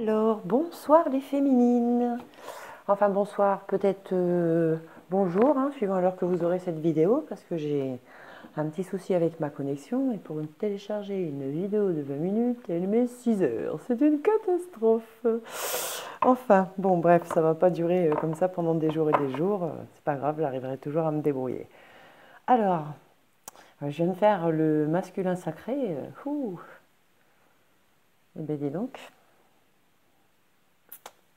Alors, bonsoir les féminines. Enfin, bonsoir, peut-être bonjour, hein, suivant l'heure que vous aurez cette vidéo, parce que j'ai un petit souci avec ma connexion et pour me télécharger une vidéo de 20 minutes, elle met 6 heures. C'est une catastrophe. Enfin, bon, bref, ça va pas durer comme ça pendant des jours et des jours. C'est pas grave, j'arriverai toujours à me débrouiller. Alors, je viens de faire le masculin sacré. Eh bien, dis donc,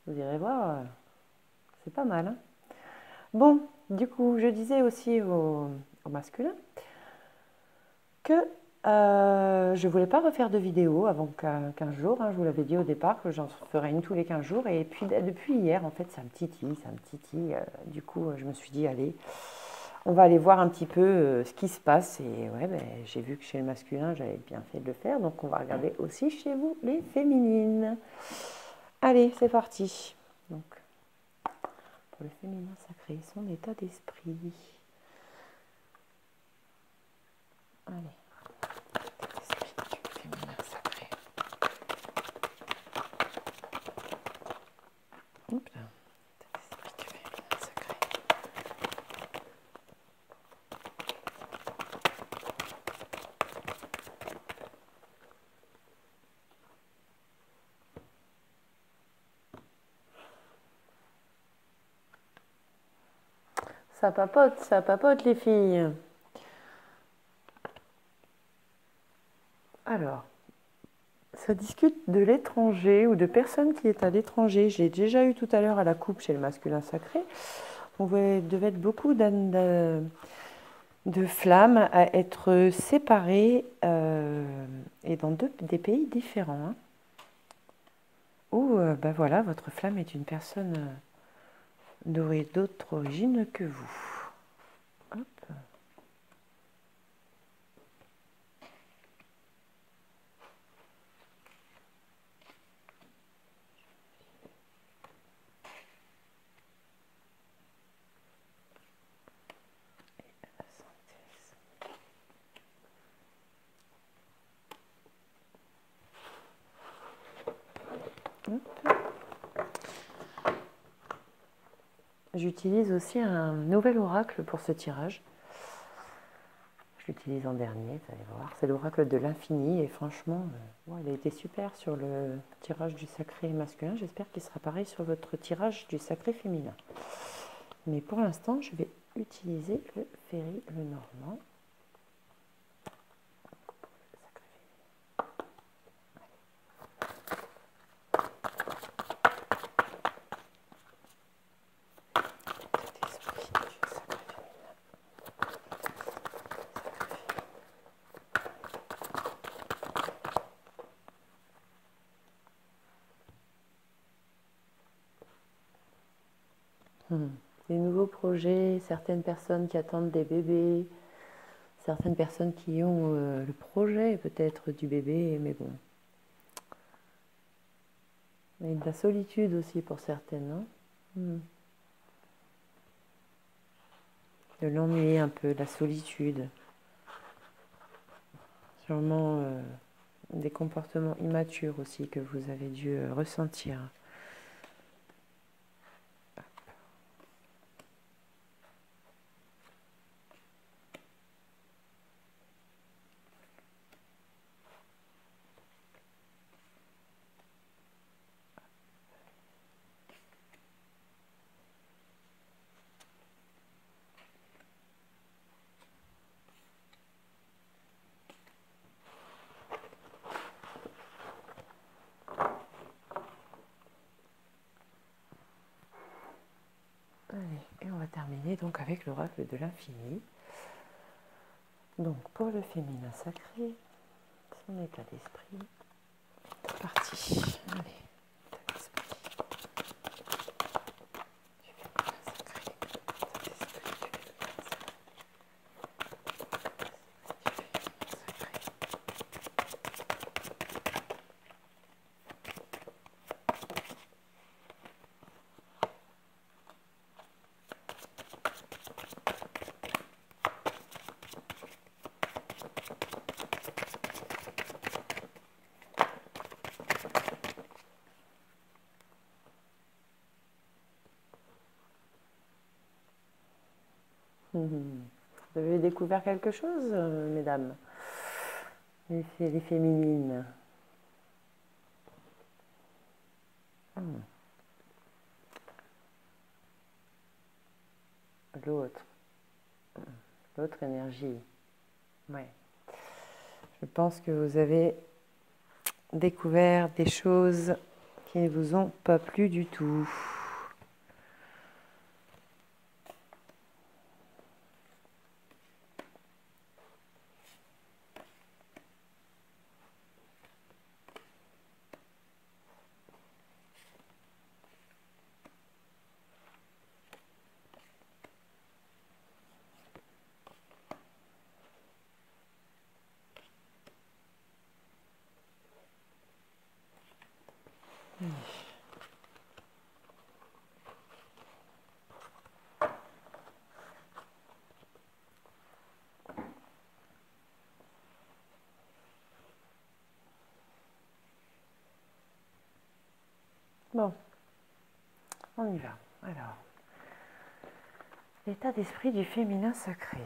vous irez voir, c'est pas mal, hein. Bon, du coup, je disais aussi au masculin que je ne voulais pas refaire de vidéo avant 15 jours, hein. Je vous l'avais dit au départ que j'en ferais une tous les 15 jours. Et puis depuis hier, en fait, ça me titille, ça me titille. Du coup, je me suis dit, allez, on va aller voir un petit peu ce qui se passe. Et ouais, ben, j'ai vu que chez le masculin, j'avais bien fait de le faire. Donc, on va regarder aussi chez vous, les féminines. Allez, c'est parti. Donc, pour le féminin sacré, son état d'esprit. Allez. Esprit du féminin sacré. Oups là. Esprit du féminin sacré. Ça papote les filles. Alors, ça discute de l'étranger ou de personne qui est à l'étranger. J'ai déjà eu tout à l'heure à la coupe chez le masculin sacré. On devait être beaucoup de flammes à être séparées et dans des pays différents, hein, où ben voilà, votre flamme est une personne d'autre origine que vous. Hop. J'utilise aussi un nouvel oracle pour ce tirage. Je l'utilise en dernier, vous allez voir. C'est l'oracle de l'infini et franchement, il a été super sur le tirage du sacré masculin. J'espère qu'il sera pareil sur votre tirage du sacré féminin. Mais pour l'instant, je vais utiliser le Féri, le Normand. Des nouveaux projets, certaines personnes qui attendent des bébés, certaines personnes qui ont le projet peut-être du bébé, mais bon. Et de la solitude aussi pour certaines, hein. De l'ennui un peu, de la solitude. Sûrement des comportements immatures aussi que vous avez dû ressentir. Allez, et on va terminer donc avec l'oracle de l'infini. Donc pour le féminin sacré, son état d'esprit. C'est parti. Allez. Vous avez découvert quelque chose, mesdames, les féminines? L'autre, l'autre énergie. Ouais. Je pense que vous avez découvert des choses qui ne vous ont pas plu du tout. Bon, on y va. Alors, l'état d'esprit du féminin sacré.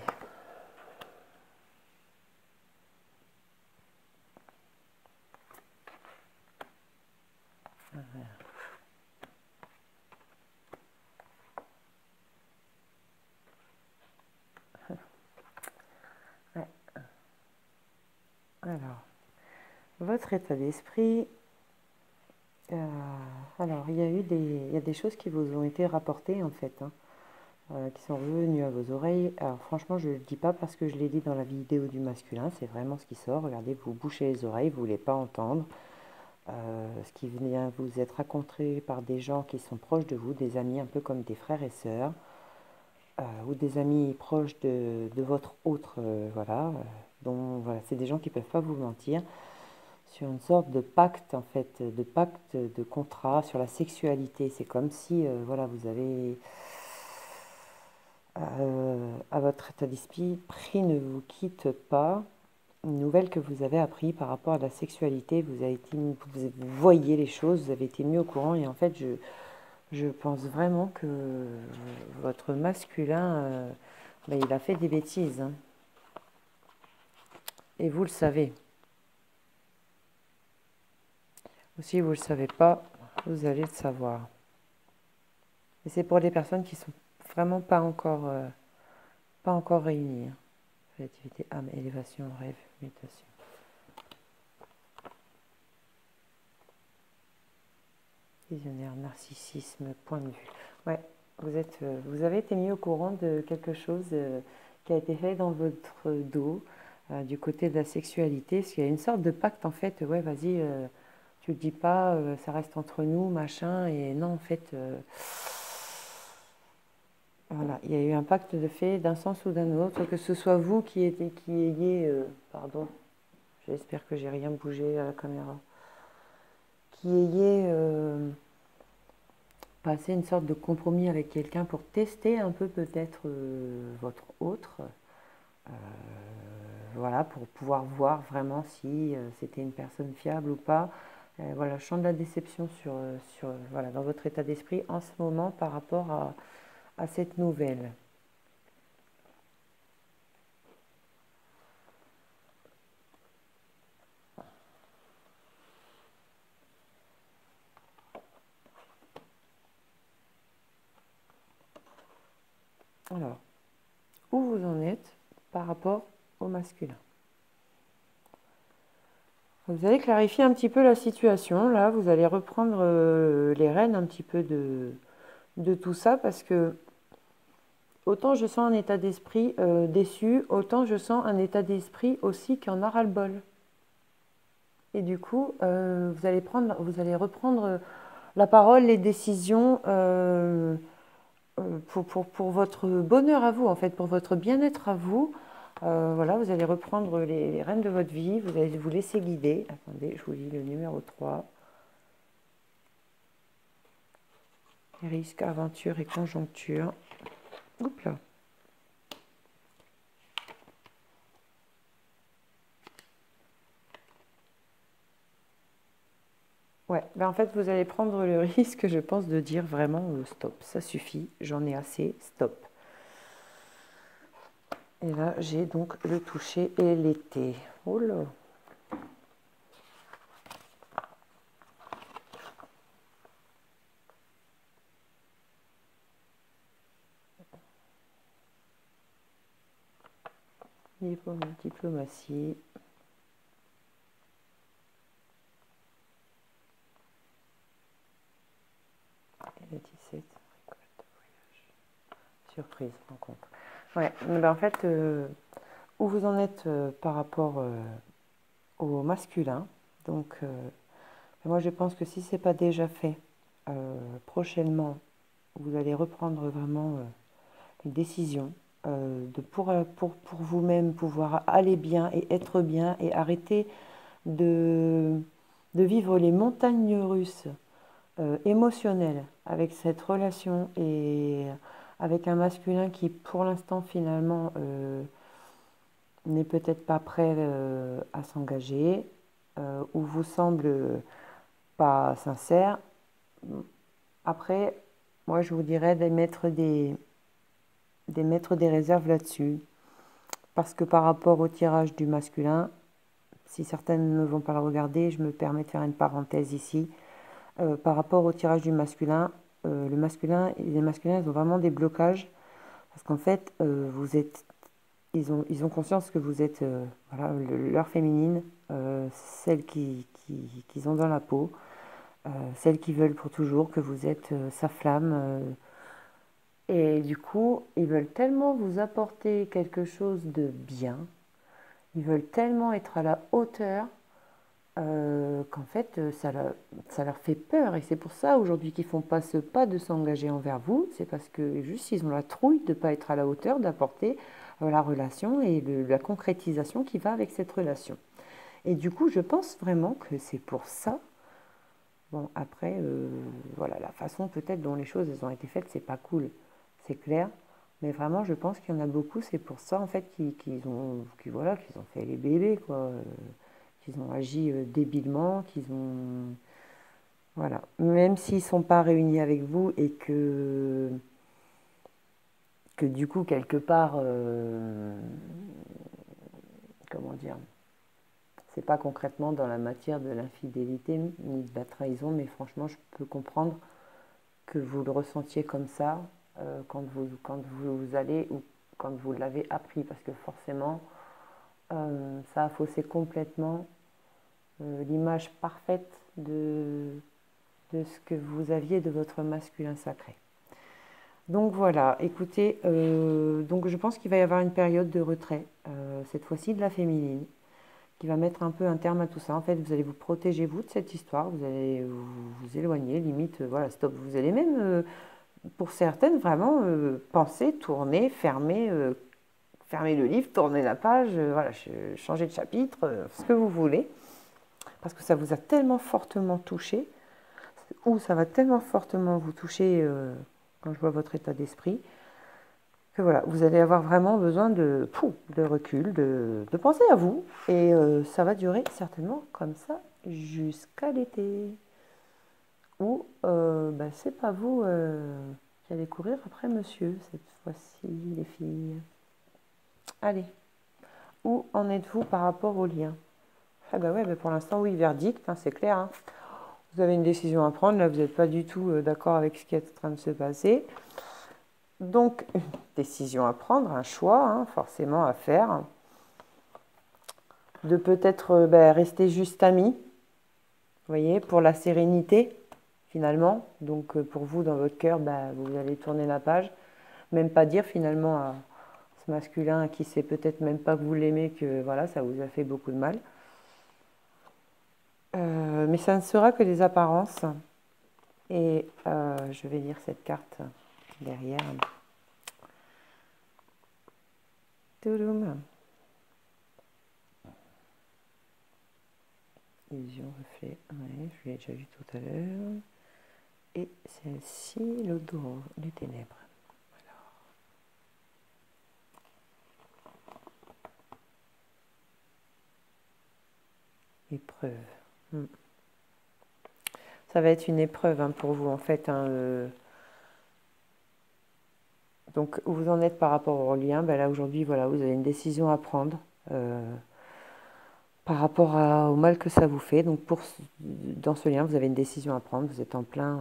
Ouais. Alors, votre état d'esprit. Alors, il y a des choses qui vous ont été rapportées en fait, hein, qui sont revenues à vos oreilles. Alors, franchement, je ne le dis pas parce que je l'ai dit dans la vidéo du masculin, c'est vraiment ce qui sort. Regardez, vous bouchez les oreilles, vous ne voulez pas entendre. Ce qui vient vous être raconté par des gens qui sont proches de vous, des amis un peu comme des frères et sœurs, ou des amis proches de votre autre, voilà, dont voilà, c'est des gens qui ne peuvent pas vous mentir, sur une sorte de pacte en fait, de pacte, de contrat sur la sexualité. C'est comme si, voilà, vous avez à votre état d'esprit, pris ne vous quitte pas. Une nouvelle que vous avez appris par rapport à la sexualité, vous voyez les choses, vous avez été mis au courant et en fait je pense vraiment que votre masculin, ben, il a fait des bêtises, hein. Et vous le savez. Ou si vous ne le savez pas, vous allez le savoir. Et c'est pour les personnes qui sont vraiment pas encore réunies, hein. Créativité, âme, élévation, rêve, méditation. Visionnaire, narcissisme, point de vue. Ouais, vous avez été mis au courant de quelque chose qui a été fait dans votre dos, du côté de la sexualité, parce qu'il y a une sorte de pacte en fait. Ouais, vas-y, tu le dis pas, ça reste entre nous, machin. Et non, en fait, voilà, il y a eu un pacte de fait d'un sens ou d'un autre, que ce soit vous qui ayez, pardon, j'espère que j'ai rien bougé à la caméra, qui ayez passer une sorte de compromis avec quelqu'un pour tester un peu peut-être votre autre, euh, voilà, pour pouvoir voir vraiment si c'était une personne fiable ou pas. Voilà, je sens de la déception voilà, dans votre état d'esprit en ce moment par rapport à cette nouvelle. Alors, où vous en êtes par rapport au masculin? Vous allez clarifier un petit peu la situation. Là, vous allez reprendre les rênes un petit peu de tout ça parce que autant je sens un état d'esprit déçu, autant je sens un état d'esprit aussi qui en a ras-le-bol. Et du coup, vous allez reprendre la parole, les décisions pour votre bonheur à vous, en fait, pour votre bien-être à vous. Voilà, vous allez reprendre les rênes de votre vie, vous allez vous laisser guider. Attendez, je vous lis le numéro 3. Risques, aventures et conjonctures. Oups là. Ouais, ben en fait, vous allez prendre le risque, je pense, de dire vraiment stop, ça suffit, j'en ai assez, stop. Et là, j'ai donc le toucher et l'été. Oh là! Diplomatie. Et le 17, récolte, voyage. Surprise, rencontre. Ouais, ben en fait, où vous en êtes par rapport au masculin. Donc, moi, je pense que si ce n'est pas déjà fait, prochainement, vous allez reprendre vraiment une décision pour vous-même pouvoir aller bien et être bien et arrêter de, de vivre les montagnes russes émotionnelles avec cette relation et avec un masculin qui, pour l'instant, finalement, n'est peut-être pas prêt à s'engager ou vous semble pas sincère. Après, moi, je vous dirais d'émettre des réserves là-dessus. Parce que par rapport au tirage du masculin, si certaines ne vont pas le regarder, je me permets de faire une parenthèse ici. Par rapport au tirage du masculin, les masculins, ils ont vraiment des blocages. Parce qu'en fait, ils ont conscience que vous êtes voilà, leur féminine, celle qu'ils ont dans la peau, celle qu'ils veulent pour toujours, que vous êtes sa flamme. Et du coup, ils veulent tellement vous apporter quelque chose de bien, ils veulent tellement être à la hauteur qu'en fait, ça leur fait peur. Et c'est pour ça aujourd'hui qu'ils font pas ce pas de s'engager envers vous. C'est parce que juste ils ont la trouille de ne pas être à la hauteur, d'apporter la relation et la concrétisation qui va avec cette relation. Et du coup, je pense vraiment que c'est pour ça. Bon, après, voilà, la façon peut-être dont les choses elles ont été faites, c'est pas cool, c'est clair. Mais vraiment, je pense qu'il y en a beaucoup, c'est pour ça en fait voilà, qu'ils ont fait les bébés, quoi. Qu'ils ont agi débilement, qu'ils ont... Voilà. Même s'ils ne sont pas réunis avec vous et que du coup, quelque part, comment dire, c'est pas concrètement dans la matière de l'infidélité ni de la trahison, mais franchement, je peux comprendre que vous le ressentiez comme ça quand vous allez ou quand vous l'avez appris, parce que forcément, ça a faussé complètement l'image parfaite de ce que vous aviez de votre masculin sacré. Donc voilà, écoutez, donc je pense qu'il va y avoir une période de retrait, cette fois-ci de la féminine, qui va mettre un peu un terme à tout ça. En fait, vous allez vous protéger, vous, de cette histoire, vous allez vous éloigner, limite, voilà, stop. Vous allez même, pour certaines, vraiment penser, tourner, fermer le livre, tourner la page, voilà, changer de chapitre, ce que vous voulez, parce que ça vous a tellement fortement touché, ou ça va tellement fortement vous toucher quand je vois votre état d'esprit, que voilà, vous allez avoir vraiment besoin de recul, de penser à vous, et ça va durer certainement comme ça jusqu'à l'été. Ou c'est pas vous qui allez courir après monsieur cette fois-ci, les filles. Allez, où en êtes-vous par rapport au lien? Ah bah ouais, bah pour l'instant, oui, verdict, hein, c'est clair. Hein. Vous avez une décision à prendre, là, vous n'êtes pas du tout d'accord avec ce qui est en train de se passer. Donc, une décision à prendre, un choix, hein, forcément à faire. De peut-être rester juste amis, vous voyez, pour la sérénité, finalement. Donc, pour vous, dans votre cœur, vous allez tourner la page. Même pas dire, finalement, à ce masculin qui sait peut-être même pas que vous l'aimez, que voilà, ça vous a fait beaucoup de mal. Mais ça ne sera que des apparences. Et je vais lire cette carte derrière. Touloum. Illusion, reflet. Ouais, je l'ai déjà vu tout à l'heure. Et celle-ci, l'odorat, les ténèbres. Alors. Épreuve. Ça va être une épreuve hein, pour vous en fait. Hein, Donc, où vous en êtes par rapport au lien? Ben là, aujourd'hui, voilà, vous avez une décision à prendre par rapport au mal que ça vous fait. Donc, dans ce lien, vous avez une décision à prendre. Vous êtes en plein...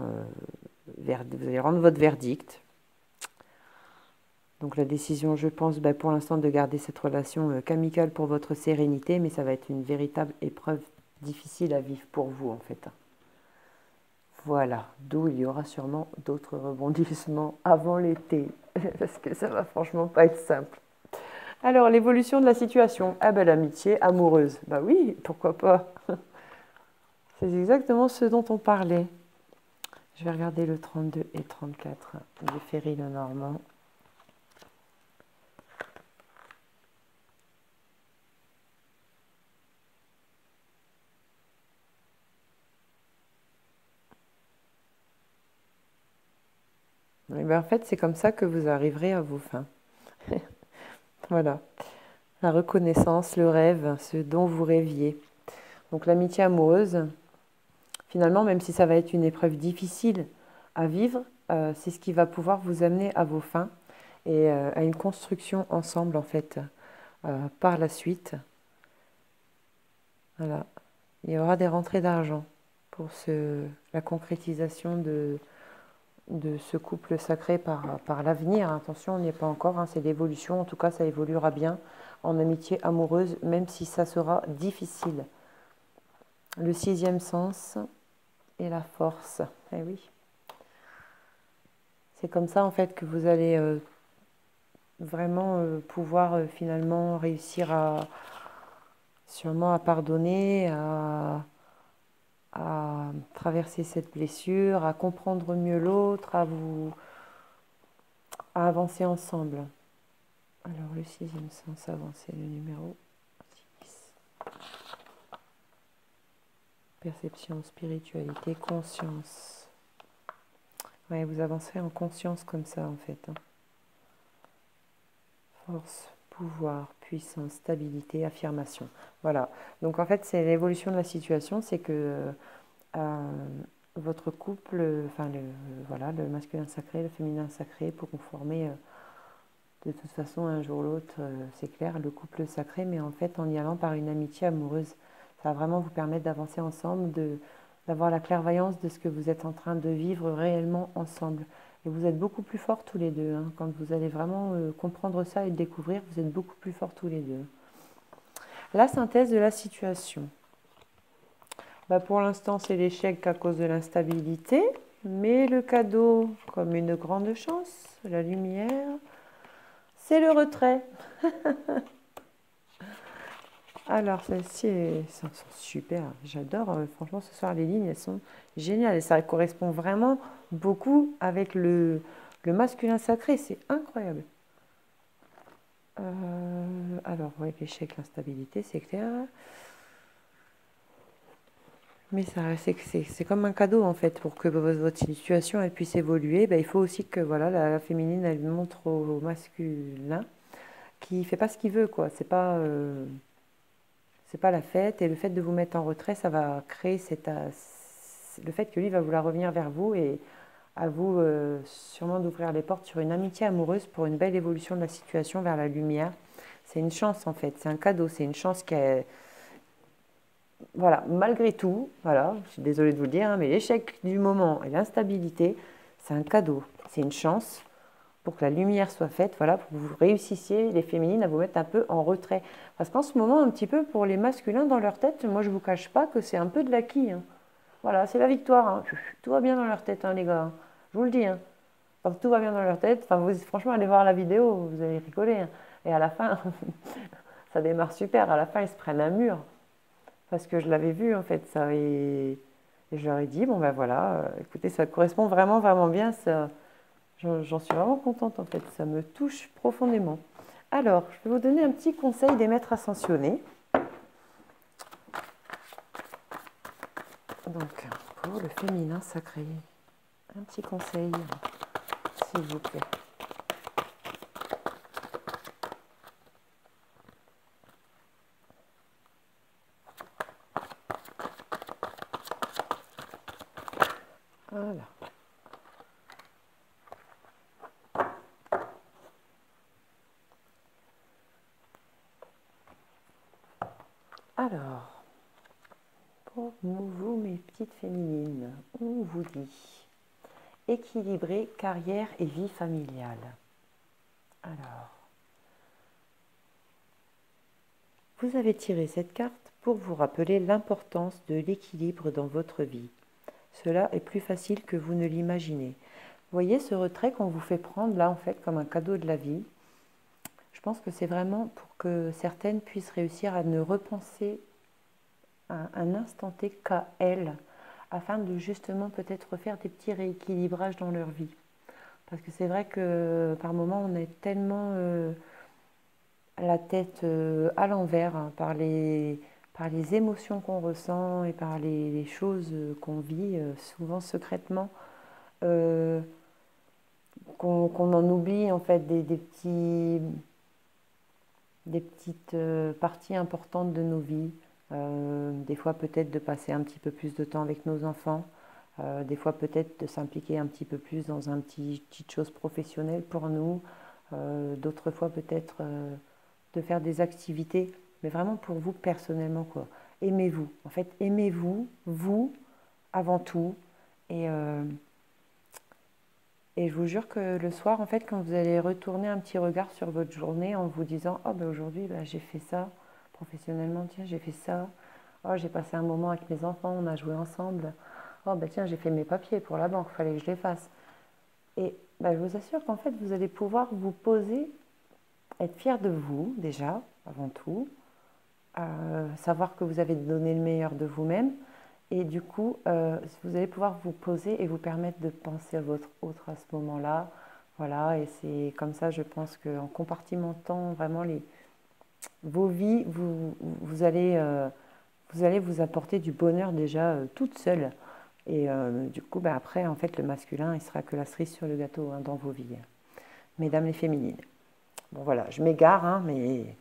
vous allez rendre votre verdict. Donc, la décision, je pense, ben, pour l'instant, de garder cette relation qu'amicale pour votre sérénité, mais ça va être une véritable épreuve difficile à vivre pour vous, en fait. Voilà, d'où il y aura sûrement d'autres rebondissements avant l'été, parce que ça va franchement pas être simple. Alors, l'évolution de la situation. Ah ben l'amitié amoureuse. Bah oui, pourquoi pas. C'est exactement ce dont on parlait. Je vais regarder le 32 et 34 du Ferry le Normand. Et ben en fait, c'est comme ça que vous arriverez à vos fins. Voilà. La reconnaissance, le rêve, ce dont vous rêviez. Donc l'amitié amoureuse, finalement, même si ça va être une épreuve difficile à vivre, c'est ce qui va pouvoir vous amener à vos fins et à une construction ensemble, en fait, par la suite. Voilà. Il y aura des rentrées d'argent pour la concrétisation de ce couple sacré par l'avenir. Attention, on n'y est pas encore, hein, c'est l'évolution. En tout cas, ça évoluera bien en amitié amoureuse, même si ça sera difficile. Le 6e sens et la force. Eh oui. C'est comme ça, en fait, que vous allez vraiment pouvoir finalement réussir sûrement à pardonner, à traverser cette blessure, à comprendre mieux l'autre, à avancer ensemble. Alors le 6e sens avancé, le numéro 6. Perception, spiritualité, conscience. Ouais, vous avancerez en conscience comme ça en fait. Hein. Force, pouvoir, puissance, stabilité, affirmation. Voilà. Donc en fait, c'est l'évolution de la situation, c'est que votre couple, enfin voilà, le masculin sacré, le féminin sacré pourront former de toute façon un jour ou l'autre, c'est clair, le couple sacré, mais en fait en y allant par une amitié amoureuse, ça va vraiment vous permettre d'avancer ensemble, d'avoir la clairvoyance de ce que vous êtes en train de vivre réellement ensemble. Et vous êtes beaucoup plus forts tous les deux. Hein. Quand vous allez vraiment comprendre ça et le découvrir, vous êtes beaucoup plus forts tous les deux. La synthèse de la situation. Bah pour l'instant, c'est l'échec à cause de l'instabilité, mais le cadeau comme une grande chance, la lumière, c'est le retrait. Alors, celles-ci sont super. J'adore. Franchement, ce soir, les lignes, elles sont géniales. Et ça correspond vraiment beaucoup avec le masculin sacré. C'est incroyable. Alors, oui, l'échec, l'instabilité, c'est clair. Mais c'est comme un cadeau, en fait, pour que votre situation elle puisse évoluer. Ben, il faut aussi que voilà, la féminine, elle montre au masculin qu'il ne fait pas ce qu'il veut, quoi. C'est pas la fête. Et le fait de vous mettre en retrait, ça va créer le fait que lui va vouloir revenir vers vous et à vous sûrement d'ouvrir les portes sur une amitié amoureuse pour une belle évolution de la situation vers la lumière. C'est une chance, en fait. C'est un cadeau. C'est une chance qui est... Voilà, malgré tout, voilà, je suis désolée de vous le dire, hein, mais l'échec du moment et l'instabilité, c'est un cadeau, c'est une chance pour que la lumière soit faite, voilà, pour que vous réussissiez, les féminines, à vous mettre un peu en retrait. Parce qu'en ce moment, un petit peu pour les masculins dans leur tête, moi je ne vous cache pas que c'est un peu de l'acquis. Hein. Voilà, c'est la victoire. Hein. Tout va bien dans leur tête, hein, les gars. Je vous le dis. Hein. Quand tout va bien dans leur tête, enfin, franchement, allez voir la vidéo, vous allez rigoler. Hein. Et à la fin, ça démarre super. À la fin, ils se prennent un mur. Parce que je l'avais vu en fait ça et je leur ai dit bon ben voilà écoutez ça correspond vraiment vraiment bien ça j'en suis vraiment contente en fait ça me touche profondément. Alors je vais vous donner un petit conseil des maîtres ascensionnés. Donc pour le féminin sacré un petit conseil s'il vous plaît. Voilà. Alors, pour vous, mes petites féminines, on vous dit équilibrer carrière et vie familiale. Alors, vous avez tiré cette carte pour vous rappeler l'importance de l'équilibre dans votre vie. Cela est plus facile que vous ne l'imaginez. Vous voyez ce retrait qu'on vous fait prendre là en fait comme un cadeau de la vie. Je pense que c'est vraiment pour que certaines puissent réussir à ne repenser un instant T qu'à elles, afin de justement peut-être refaire des petits rééquilibrages dans leur vie. Parce que c'est vrai que par moments on est tellement la tête à l'envers hein, par les émotions qu'on ressent et par les choses qu'on vit souvent secrètement, qu'on en oublie en fait des petites parties importantes de nos vies. Des fois peut-être de passer un petit peu plus de temps avec nos enfants, des fois peut-être de s'impliquer un petit peu plus dans un petite chose professionnelle pour nous, d'autres fois peut-être de faire des activités, mais vraiment pour vous personnellement quoi. Aimez-vous, en fait aimez-vous, vous avant tout, et je vous jure que le soir, en fait, quand vous allez retourner un petit regard sur votre journée en vous disant « Oh, ben aujourd'hui, ben, j'ai fait ça professionnellement, tiens, j'ai fait ça. Oh, j'ai passé un moment avec mes enfants, on a joué ensemble. Oh, ben tiens, j'ai fait mes papiers pour la banque, il fallait que je les fasse. » Et ben, je vous assure qu'en fait, vous allez pouvoir vous poser, être fier de vous, déjà, avant tout, savoir que vous avez donné le meilleur de vous-même. Et du coup, vous allez pouvoir vous poser et vous permettre de penser à votre autre à ce moment-là. Voilà, et c'est comme ça, je pense qu'en compartimentant vraiment vos vies, vous allez vous apporter du bonheur déjà toute seule. Et du coup, ben après, en fait, le masculin, il sera que la cerise sur le gâteau hein, dans vos vies, mesdames les féminines. Bon, voilà, je m'égare, hein, mais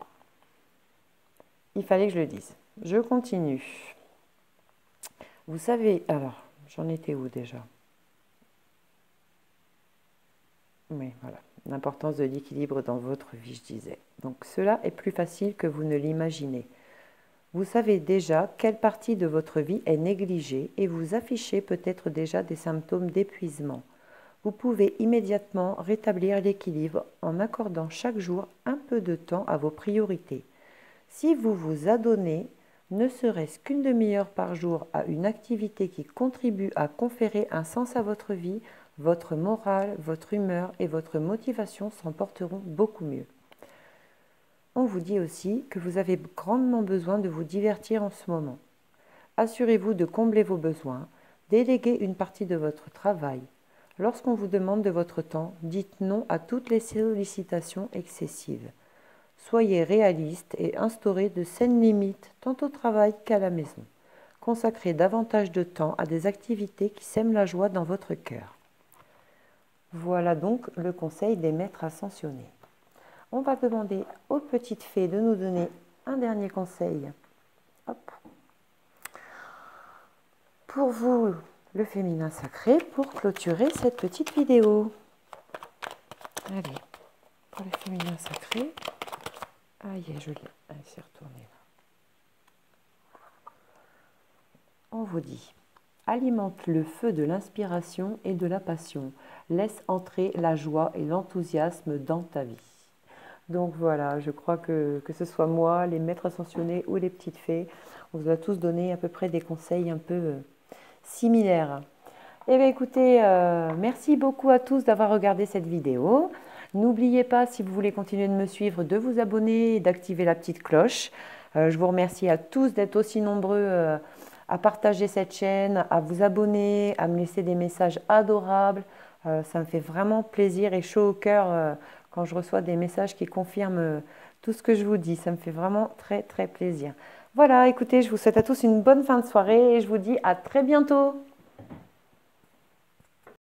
il fallait que je le dise. Je continue. Vous savez, alors, j'en étais où déjà? Oui, voilà, l'importance de l'équilibre dans votre vie, je disais. Donc, cela est plus facile que vous ne l'imaginez. Vous savez déjà quelle partie de votre vie est négligée et vous affichez peut-être déjà des symptômes d'épuisement. Vous pouvez immédiatement rétablir l'équilibre en accordant chaque jour un peu de temps à vos priorités. Si vous vous adonnez ne serait-ce qu'une demi-heure par jour à une activité qui contribue à conférer un sens à votre vie, votre morale, votre humeur et votre motivation s'en porteront beaucoup mieux. On vous dit aussi que vous avez grandement besoin de vous divertir en ce moment. Assurez-vous de combler vos besoins, déléguez une partie de votre travail. Lorsqu'on vous demande de votre temps, dites non à toutes les sollicitations excessives. Soyez réaliste et instaurez de saines limites tant au travail qu'à la maison. Consacrez davantage de temps à des activités qui sèment la joie dans votre cœur. Voilà donc le conseil des maîtres ascensionnés. On va demander aux petites fées de nous donner un dernier conseil. Hop. Pour vous, le féminin sacré, pour clôturer cette petite vidéo. Allez, pour le féminin sacré. Aïe, je l'ai. Elle s'est retournée là. On vous dit, alimente le feu de l'inspiration et de la passion. Laisse entrer la joie et l'enthousiasme dans ta vie. Donc voilà, je crois que ce soit moi, les maîtres ascensionnés ou les petites fées, on vous a tous donné à peu près des conseils un peu similaires. Eh bien écoutez, merci beaucoup à tous d'avoir regardé cette vidéo. N'oubliez pas, si vous voulez continuer de me suivre, de vous abonner et d'activer la petite cloche. Je vous remercie à tous d'être aussi nombreux à partager cette chaîne, à vous abonner, à me laisser des messages adorables. Ça me fait vraiment plaisir et chaud au cœur quand je reçois des messages qui confirment tout ce que je vous dis. Ça me fait vraiment très très plaisir. Voilà, écoutez, je vous souhaite à tous une bonne fin de soirée et je vous dis à très bientôt.